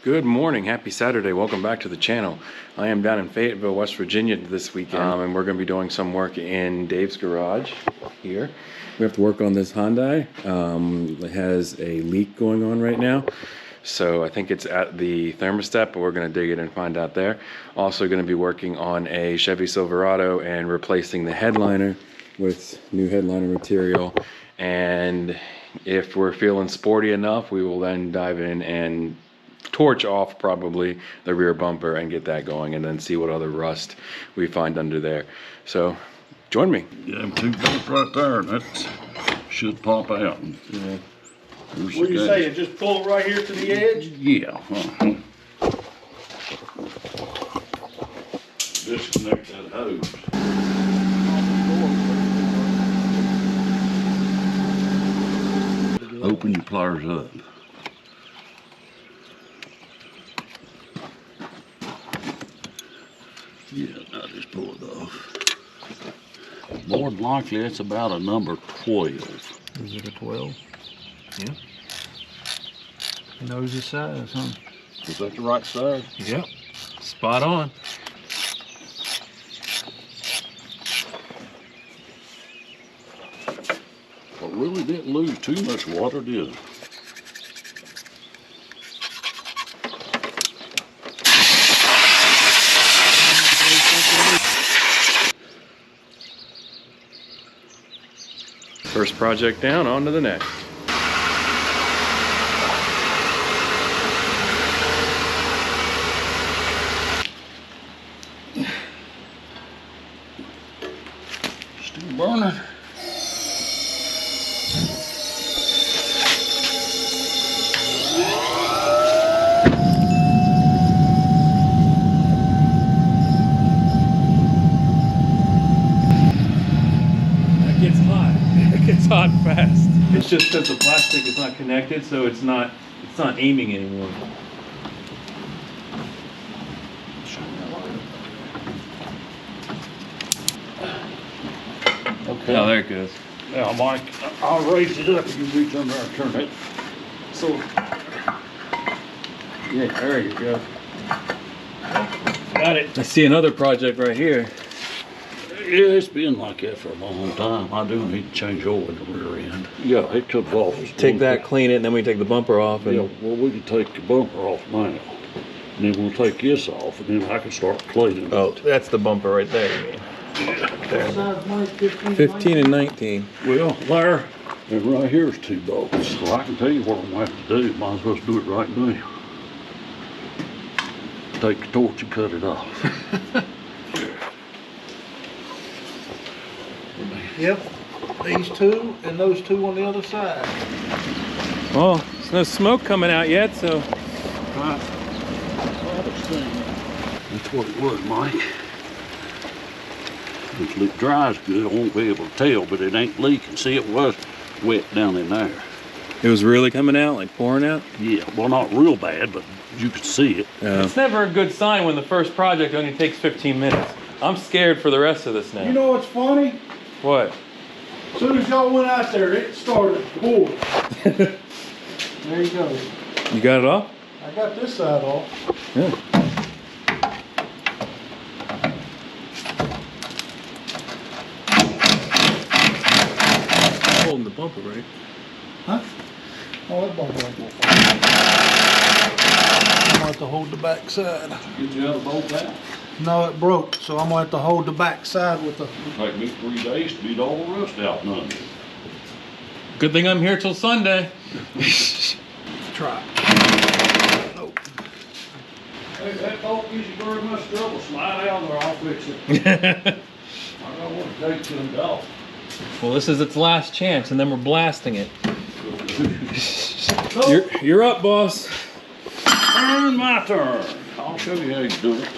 Good morning, happy Saturday, welcome back to the channel. I am down in Fayetteville, West Virginia this weekend, and we're going to be doing some work in Dave's garage here. We have to work on this Hyundai. It has a leak going on right now, so I think it's at the thermostat, but we're going to dig it and find out there. Also going to be working on a Chevy Silverado and replacing the headliner with new headliner material, and if we're feeling sporty enough, we will then dive in and torch off probably the rear bumper and get that going, and then see what other rust we find under there. So join me. Yeah, them two bolts right there, that should pop out. Yeah. What do you say? Just pull it right here to the edge? Yeah. Disconnect that hose. Open your pliers up. Yeah, now just pull it off. More than likely, it's about a number 12. Is it a 12? Yeah. He knows his size, huh? Is that the right size? Yep. Spot on. I really didn't lose too much water, did I? First project down, on to the next. Still burning. It's hot fast. It's just because the plastic is not connected, so it's not aiming anymore. Okay. Oh, there it goes. Now, Mike, I'll raise it up and you reach under and turn it. So, yeah, there you go. Got it. I see another project right here. Yeah, it's been like that for a long time. I do need to change oil in the rear end. Yeah, it took off. Take that, clean it, and then we take the bumper off. And yeah, well, we can take the bumper off now. And then we'll take this off, and then I can start cleaning. Oh, that's the bumper right there, you mean? Yeah. 15 and 19. Well, there, and right here's 2 bolts. So I can tell you what I'm going to have to do. Might as well do it right now. Take the torch and cut it off. Yep. These 2 and those 2 on the other side. Well, there's no smoke coming out yet, so. Right. That's what it was, Mike. If it dries good, I won't be able to tell, but it ain't leaking. See, it was wet down in there. It was really coming out, like pouring out? Yeah, well, not real bad, but you could see it. It's never a good sign when the first project only takes 15 minutes. I'm scared for the rest of this now. You know what's funny? What? As soon as y'all went out there, it started pouring. There you go. You got it off? I got this side off. Yeah. Holding the bumper, right? Huh? Oh, that bumper ain't going far. I'm going to have to hold the back side. Get the other bolt out. No, it broke, so I'm going to have to hold the back side with the... It'll take me 3 days to beat all the rust out and under. Good thing I'm here till Sunday. Try. Nope. Hey, that bolt gives you very much trouble. Slide out there, I'll fix it. I don't want to take it off. Well, this is its last chance, and then we're blasting it. You're up, boss. Turn, my turn. I'll show you how you do it.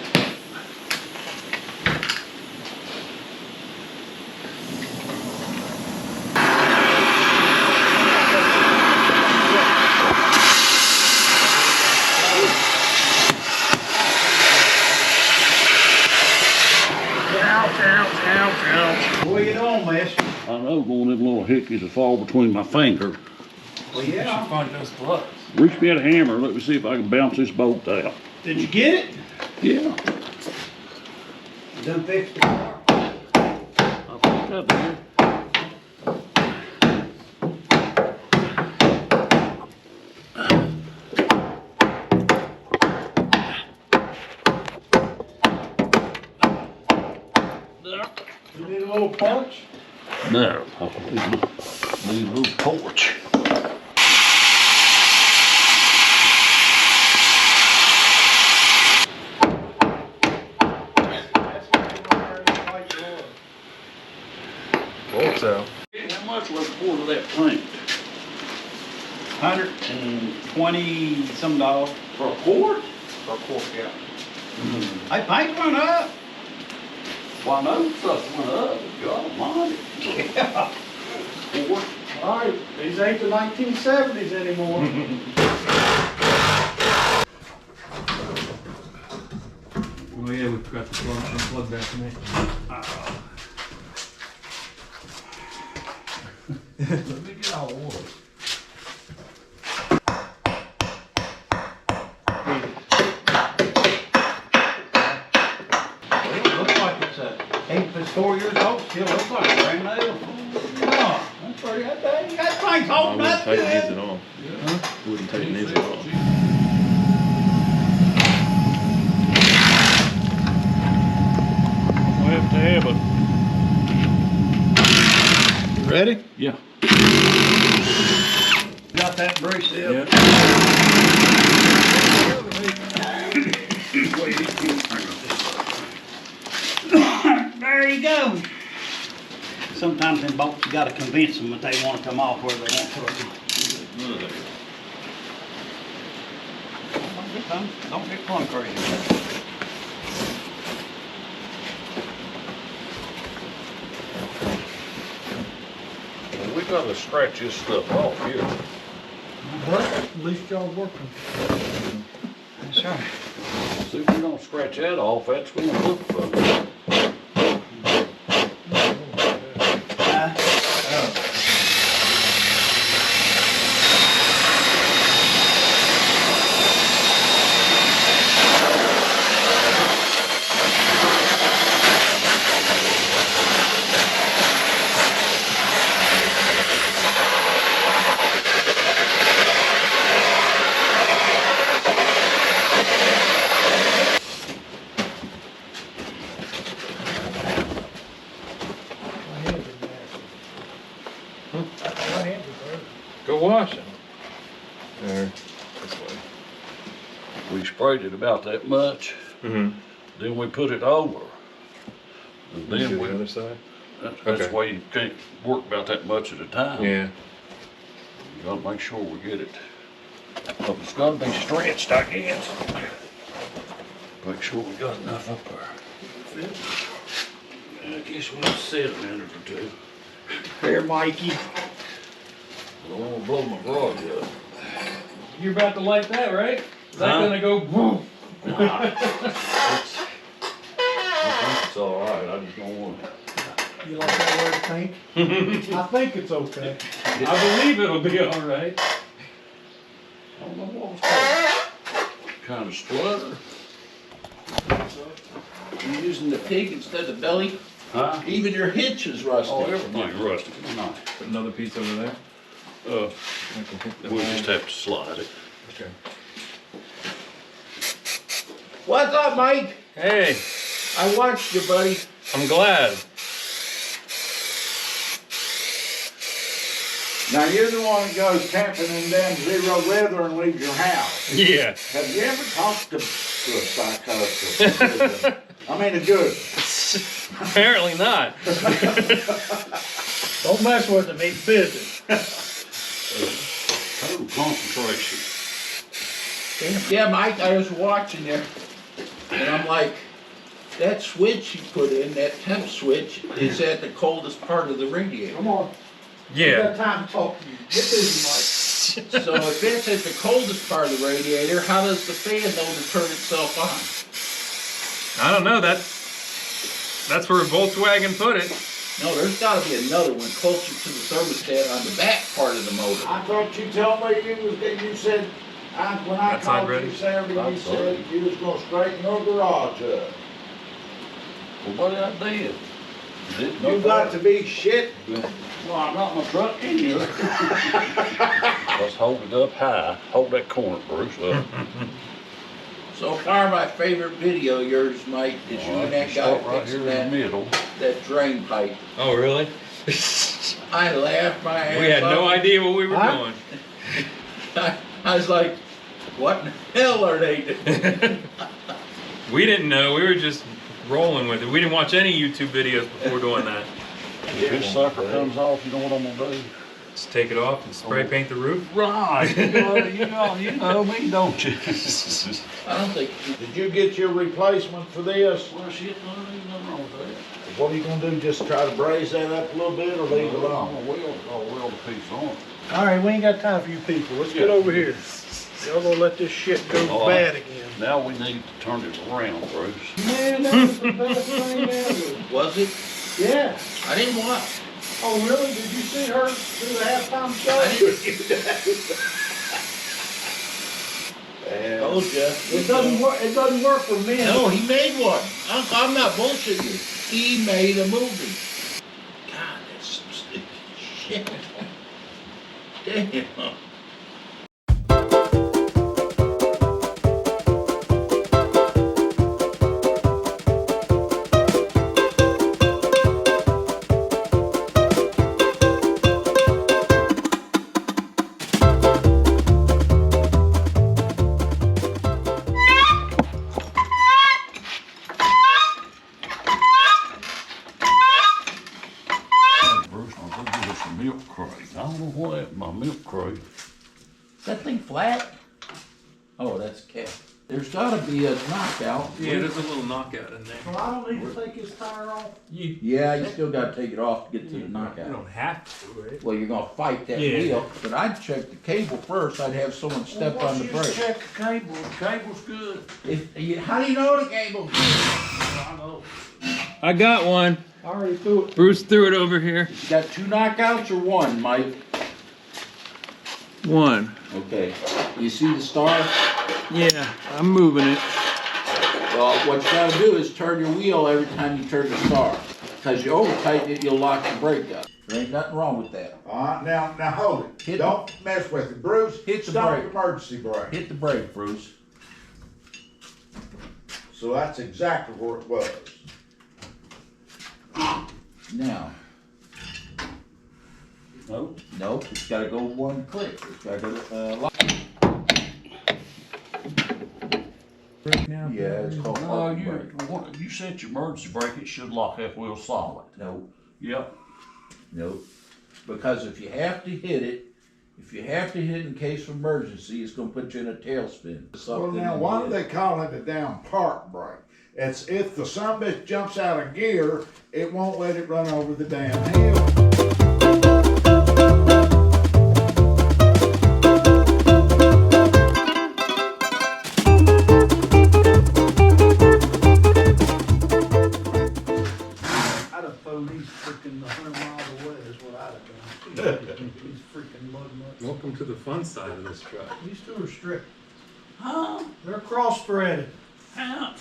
What you doing, mister? I know one of them little hickeys will fall between my fingers. Well, yeah. Find those gloves. Reach me at a hammer. Let me see if I can bounce this bolt out. Did you get it? Yeah, Done fixed the car. I think I did. You need a little punch? No, need a little torch. Hope so. How much was the quart of that paint? $120 some dollars. For a quart? For a quart, yeah. Hey, paint went up. Well, I know stuff went up. God almighty. Yeah. Quart. All right, these ain't the 1970s anymore. Oh yeah, we forgot to plug that in. Let me get all water. It looks like it's 4 years old, still looks like a brand new. Oh, that's pretty, that thing's holding up good. on. Wouldn't tighten these at all. We have to have it. You ready? Yeah. Got that brace there? There you go. Sometimes in bolts you gotta convince them that they want to come off where they want to. Don't get plumb crazy. We gotta scratch this stuff off here. Well, at least y'all working. That's right. See, if we don't scratch that off, that's gonna look funny. Go wash them. There, this way. We sprayed it about that much, Mm-hmm. then we put it over. And Do then the we, other side? that's Okay. why you can't work about that much at a time. Yeah. You gotta make sure we get it. But it's gotta be stretched, I guess. Make sure we got enough up there. I guess we'll sit a minute or two. Here, Mikey. I don't wanna blow my garage up. You're about to light that, right? Is that Huh? gonna go boom? I think it's all right. I just don't want it. You like that word think? I think it's okay. I believe it'll be all right. I don't know what was called. Kind of splutter. You're using the pig instead of belly? Huh? Even your hitch is rusty. Oh, everything's rusty. No. Put another piece over there. Uh, I can hit the we'll line. just have to slide it. Okay. What's up, Mike? Hey, I watched you, buddy. I'm glad. Now, you're the one that goes camping in damn zero weather and leaves your house. Yeah. Have you ever talked to a psychiatrist? I mean, a good. Apparently not. Don't mess with him, he's busy. Total concentration. Yeah, Mike, I was watching you, and I'm like, that switch you put in, that temp switch, is at the coldest part of the radiator. Come on. We Yeah. got time to talk to you. Get busy, Mike. So if it's at the coldest part of the radiator, how does the fan know to turn itself on? I don't know. That's where Volkswagen put it. No, there's gotta be another one closer to the thermostat on the back part of the motor. I thought you told me you said, when I That side called ready? you Saturday, you That's said you was gonna straighten your garage up. Well, what I did? You got to be shit. Well, I got my truck in here. Let's hold it up high. Hold that corner, Bruce, up. So far, my favorite video of yours, Mike, is you and that guy Start right here fixing in the middle. that drain pipe. Oh, really? I laughed my ass off. We had no idea what we were doing. I was like, what in the hell are they doing? We didn't know. We were just rolling with it. We didn't watch any YouTube videos before doing that. If this sucker comes off, you know what I'm gonna do? Just take it off and spray paint the roof. Right. You know me, don't you? I don't think, Did you get your replacement for this? Well, shit, no, ain't nothing wrong with that. What are you gonna do, just try to braze that up a little bit or leave it I'm alone? gonna weld the piece on. All right, we ain't got time for you people. Let's get over here. Y'all gonna let this shit go Oh, bad again. Now we need to turn it around, Bruce. Man, that was the best thing ever. was it? Yeah. I didn't watch. Oh, really? Did you see her do the halftime show? I didn't. Told ya. It doesn't work. It doesn't work for men. No, he made one. I'm not bullshitting you. He made a movie. God, that's some stupid shit. Damn. Hey, Bruce, I'm gonna give us a milk crate. I don't know what happened to my milk crate. Is that thing flat? Oh, that's a cat. There's gotta be a knockout. Yeah, there's a little knockout in there. Well, I don't need to take his tire off. Yeah, you still gotta take it off to get to the You knockout. don't have to, right? Well, you're gonna fight that Yeah. wheel, but I'd check the cable first. I'd have someone step Well, on the you brake. Check the cable. The cable's good. How do you know the cable's good? I know. I got one. I already threw it. Bruce threw it over here. You got two knockouts or one, Mike? One. Okay. You see the star? Yeah, I'm moving it. Well, what you gotta do is turn your wheel every time you turn the star. Cause you over tighten it, you'll lock the brake up. There ain't nothing wrong with that. Now hold it. Hit Don't mess with it, Bruce. Hit the Stop brake. the emergency brake. Hit the brake, Bruce. So that's exactly where it was. Now, Nope. nope, it's gotta go one click. It's gotta go, lock. Yeah, it's called No, parking brake. you set your emergency brake, it should lock that wheel solid. No, Yep. no. Because if you have to hit it in case of emergency, it's gonna put you in a tailspin. Well, Something now, in why the- do they call it a down park brake? It's if the sumbitch jumps out of gear, it won't let it run over the damn hill. I'd have thrown these freaking 100 miles away is what I'd have done. These freaking mud nuts. Welcome to the fun side of this truck. These two are stripped. Huh? They're cross-threaded. How?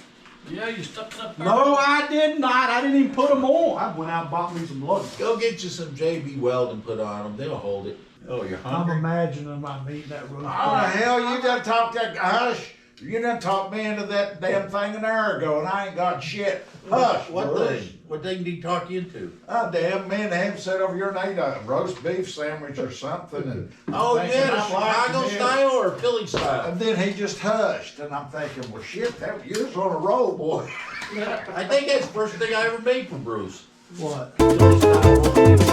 Yeah, you stuck it up there. No, I did not. I didn't even put them on. I went out and bought me some luggage. Go get you some JB Weld and put on them. They'll hold it. Oh, you're I'm hungry? imagining I'm eating that roast. How the hell you done talked that? Hush! You done talked me into that damn thing an hour ago, and I ain't got shit. Hush! What Bruce. thing? What thing did he talk you into? Damn man, they haven't sat over here and ate a roast beef sandwich or something. And Oh, thinking yeah, the I'm liking Chicago it. style or Philly style? And then he just hushed, and I'm thinking, well, shit, that yours on a roll, boy. I think that's the first thing I ever made for Bruce. What? Philly style.